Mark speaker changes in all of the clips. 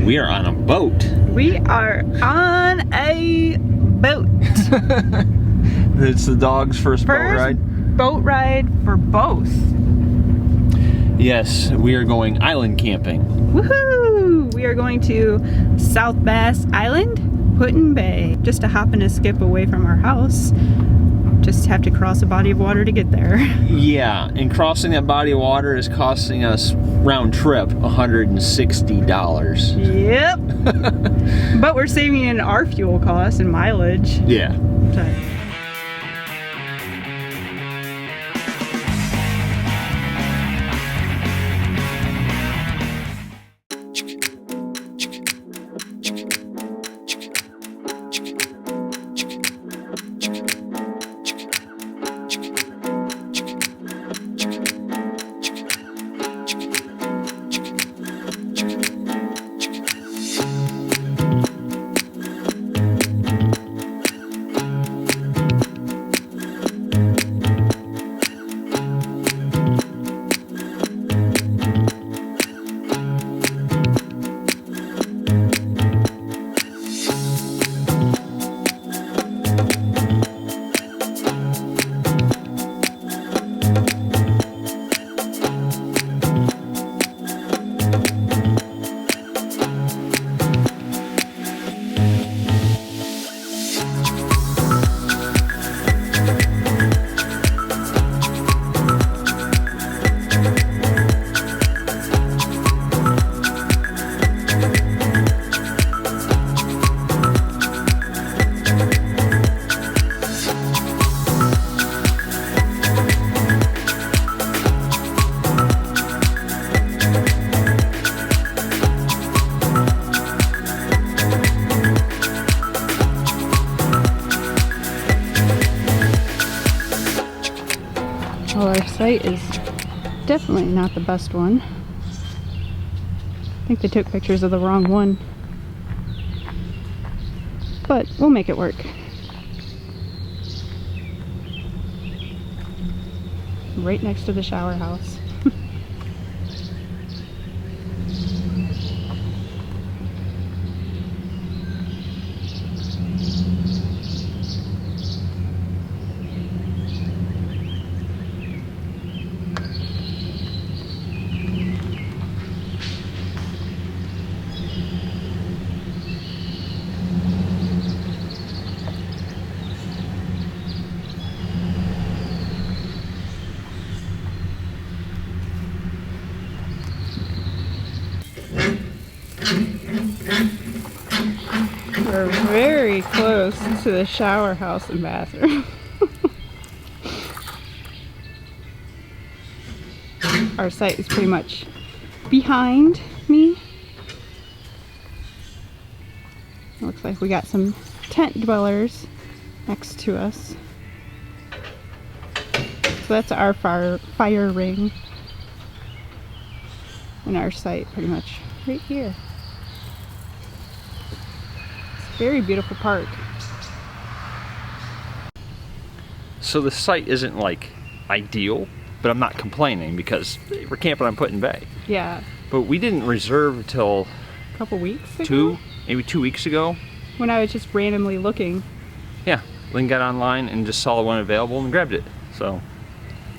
Speaker 1: We are on a boat.
Speaker 2: We are on a boat.
Speaker 1: It's the dog's first boat ride?
Speaker 2: Boat ride for both.
Speaker 1: Yes, we are going island camping.
Speaker 2: Woohoo! We are going to South Bass Island, Put-in Bay. Just a hop and a skip away from our house. Just have to cross a body of water to get there.
Speaker 1: Yeah, and crossing that body of water is costing us round trip $160.
Speaker 2: Yep. But we're saving in our fuel costs and mileage.
Speaker 1: Yeah.
Speaker 2: So. Well, our site is definitely not the best one. I think they took pictures of the wrong one. But we'll make it work. Right next to the shower house. We're very close to the shower house and bathroom. Our site is pretty much behind me. It looks like we got some tent dwellers next to us. So that's our fire ring. And our site pretty much right here. Very beautiful park.
Speaker 1: So the site isn't like ideal, but I'm not complaining because we're camping on Put-in Bay.
Speaker 2: Yeah.
Speaker 1: But we didn't reserve until
Speaker 2: A couple weeks ago?
Speaker 1: maybe 2 weeks ago.
Speaker 2: When I was just randomly looking.
Speaker 1: Yeah, Lynn got online and just saw the one available and grabbed it. So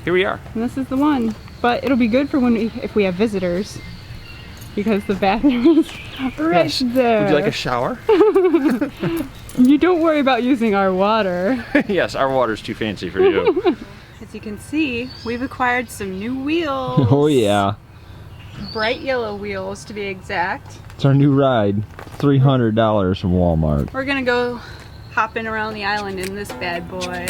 Speaker 1: here we are.
Speaker 2: And this is the one. But it'll be good for if we have visitors. Because the bathroom is right there.
Speaker 1: Would you like a shower?
Speaker 2: You don't worry about using our water.
Speaker 1: Yes, our water's too fancy for you.
Speaker 2: As you can see, we've acquired some new wheels.
Speaker 1: Oh yeah.
Speaker 2: Bright yellow wheels to be exact.
Speaker 1: It's our new ride. $300 from Walmart.
Speaker 2: We're gonna go hopping around the island in this bad boy.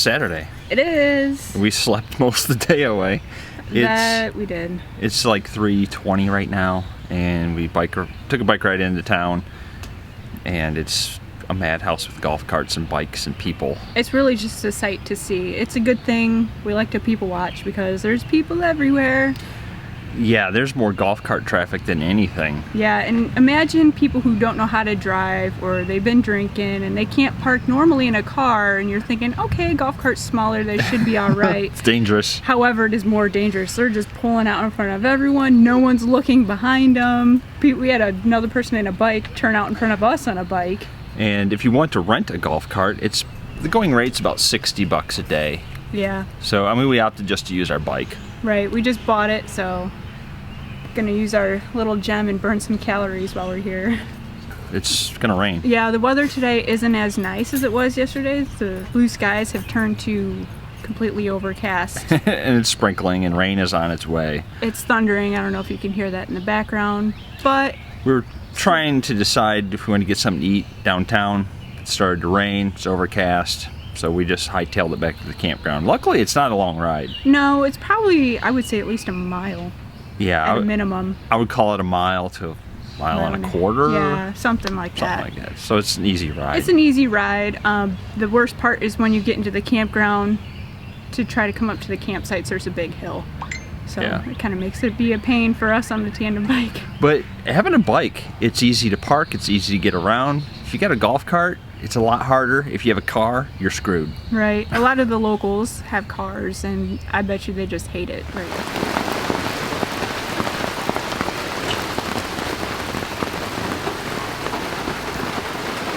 Speaker 1: Saturday.
Speaker 2: It is.
Speaker 1: We slept most of the day away.
Speaker 2: That we did.
Speaker 1: It's like 3:20 right now, and we took a bike ride into town, and it's a madhouse with golf carts and bikes and people.
Speaker 2: It's really just a sight to see. It's a good thing. We like to people watch because there's people everywhere.
Speaker 1: Yeah, there's more golf cart traffic than anything.
Speaker 2: Yeah, and imagine people who don't know how to drive, or they've been drinking and they can't park normally in a car, and you're thinking, okay, golf cart's smaller, they should be all right.
Speaker 1: It's dangerous.
Speaker 2: However, it is more dangerous. They're just pulling out in front of everyone. No one's looking behind them. We had another person in a bike turn out in front of us on a bike.
Speaker 1: And if you want to rent a golf cart, the going rate's about $60 a day.
Speaker 2: Yeah.
Speaker 1: So, I mean, we opted just to use our bike.
Speaker 2: Right, we just bought it, so gonna use our little gem and burn some calories while we're here.
Speaker 1: It's gonna rain.
Speaker 2: Yeah, the weather today isn't as nice as it was yesterday. The blue skies have turned to completely overcast.
Speaker 1: And it's sprinkling and rain is on its way.
Speaker 2: It's thundering. I don't know if you can hear that in the background, but
Speaker 1: We're trying to decide if we want to get something to eat downtown. It started to rain, it's overcast, so we just hightailed it back to the campground. Luckily, it's not a long ride.
Speaker 2: no, it's probably, I would say, at least a mile
Speaker 1: Yeah,
Speaker 2: at a minimum.
Speaker 1: I would call it a mile to a mile and a quarter.
Speaker 2: Yeah, something like that.
Speaker 1: Something like that. So it's an easy ride.
Speaker 2: It's an easy ride. The worst part is when you get into the campground to try to come up to the campsites, there's a big hill. So
Speaker 1: Yeah.
Speaker 2: it kind of makes it be a pain for us on the tandem bike.
Speaker 1: But having a bike, it's easy to park, it's easy to get around. If you got a golf cart, it's a lot harder. If you have a car, you're screwed.
Speaker 2: Right. A lot of the locals have cars, and I bet you they just hate it. Right.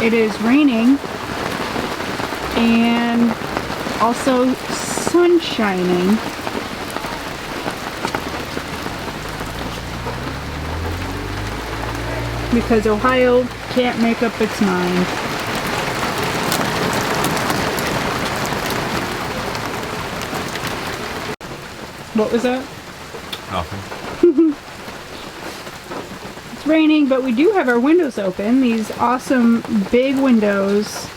Speaker 2: It is raining and also sun shining. Because Ohio can't make up its mind. What was that?
Speaker 1: Nothing.
Speaker 2: It's raining, but we do have our windows open. These awesome big windows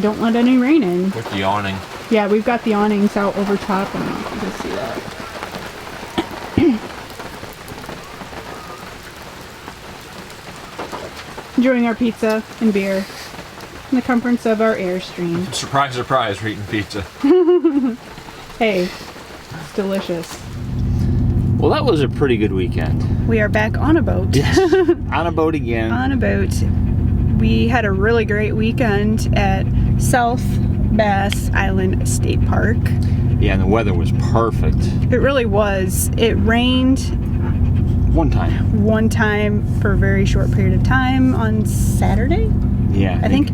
Speaker 2: don't let any rain in.
Speaker 1: With the awning.
Speaker 2: Yeah, we've got the awnings out over top. I don't know if you can see that. Enjoying our pizza and beer in the comforts of our Airstream.
Speaker 1: Surprise, surprise, we're eating pizza.
Speaker 2: Hey, it's delicious.
Speaker 1: Well, that was a pretty good weekend.
Speaker 2: We are back on a boat.
Speaker 1: On a boat again.
Speaker 2: On a boat. We had a really great weekend at South Bass Island State Park.
Speaker 1: Yeah, and the weather was perfect.
Speaker 2: It really was. It rained
Speaker 1: One time
Speaker 2: for a very short period of time on Saturday,
Speaker 1: Yeah.
Speaker 2: I think.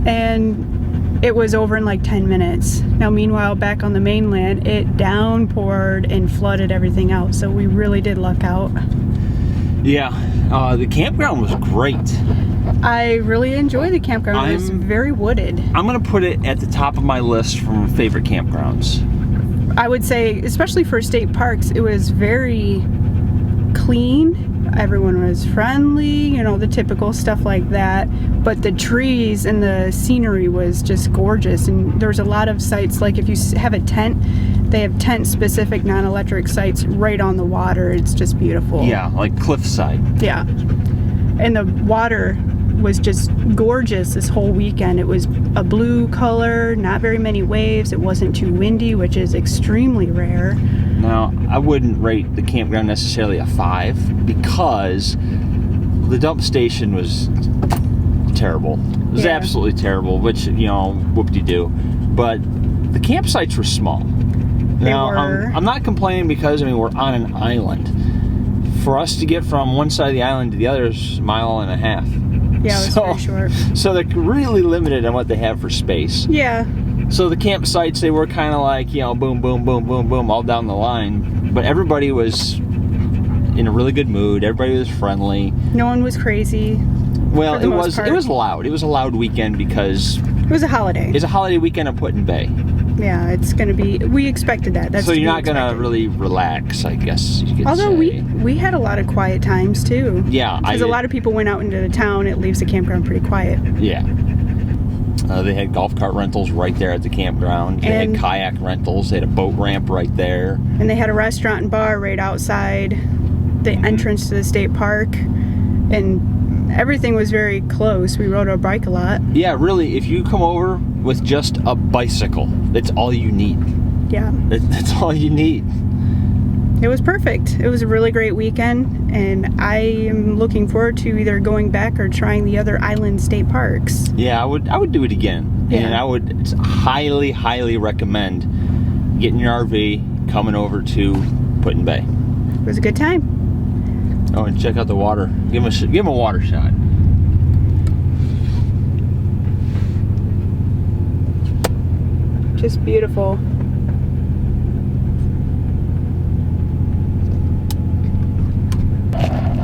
Speaker 2: And it was over in like 10 minutes. Now, meanwhile, back on the mainland, it downpoured and flooded everything out. So we really did luck out.
Speaker 1: Yeah. The campground was great.
Speaker 2: I really enjoy the campground. It was very wooded.
Speaker 1: I'm going to put it at the top of my list from favorite campgrounds.
Speaker 2: I would say, especially for state parks, it was very clean. Everyone was friendly, you know, the typical stuff like that. But the trees and the scenery was just gorgeous. And there's a lot of sites, like if you have a tent, they have tent-specific non-electric sites right on the water. It's just beautiful.
Speaker 1: Yeah, like cliffside.
Speaker 2: Yeah. And the water was just gorgeous this whole weekend. It was a blue color, not very many waves. It wasn't too windy, which is extremely rare.
Speaker 1: Now, I wouldn't rate the campground necessarily a 5 because the dump station was terrible. It was absolutely terrible, which, you know, whoop-de-doo. But the campsites were small. Now, I'm not complaining because, I mean, we're on an island. For us to get from one side of the island to the other is a mile and a half.
Speaker 2: Yeah, it was very short.
Speaker 1: So they're really limited on what they have for space.
Speaker 2: Yeah.
Speaker 1: So the campsites, they were kind of like, you know, boom, boom, boom, boom, boom, all down the line. But everybody was in a really good mood. Everybody was friendly.
Speaker 2: No one was crazy.
Speaker 1: Well,
Speaker 2: it was
Speaker 1: loud. It was a loud weekend because
Speaker 2: it was a holiday.
Speaker 1: It's a holiday weekend at Put in Bay.
Speaker 2: Yeah, it's gonna be. We expected that. That's
Speaker 1: so you're not gonna really relax, I guess you could
Speaker 2: Although
Speaker 1: say.
Speaker 2: we had a lot of quiet times too.
Speaker 1: Yeah,
Speaker 2: because a lot of people went out into the town. It leaves the campground pretty quiet.
Speaker 1: Yeah. They had golf cart rentals right there at the campground. They had kayak rentals. They had a boat ramp right there.
Speaker 2: And they had a restaurant and bar right outside the entrance to the state park. And everything was very close. We rode our bike a lot.
Speaker 1: Yeah, really, if you come over with just a bicycle, that's all you need.
Speaker 2: Yeah.
Speaker 1: That's all you need.
Speaker 2: It was perfect. It was a really great weekend, and I am looking forward to either going back or trying the other island state parks.
Speaker 1: Yeah, I would do it again.
Speaker 2: Yeah.
Speaker 1: And I would highly, highly recommend getting your RV, coming over to Put-in Bay.
Speaker 2: It was a good time.
Speaker 1: Oh, and check out the water. Give him a water shot.
Speaker 2: Just beautiful.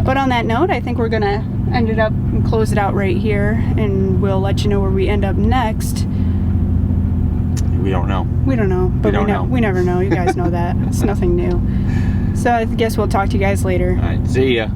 Speaker 2: But on that note, I think we're gonna end it up and close it out right here, and we'll let you know where we end up next.
Speaker 1: We don't know.
Speaker 2: We don't know, but we never know. You guys know that. It's nothing new. So I guess we'll talk to you guys later.
Speaker 1: All right, see ya.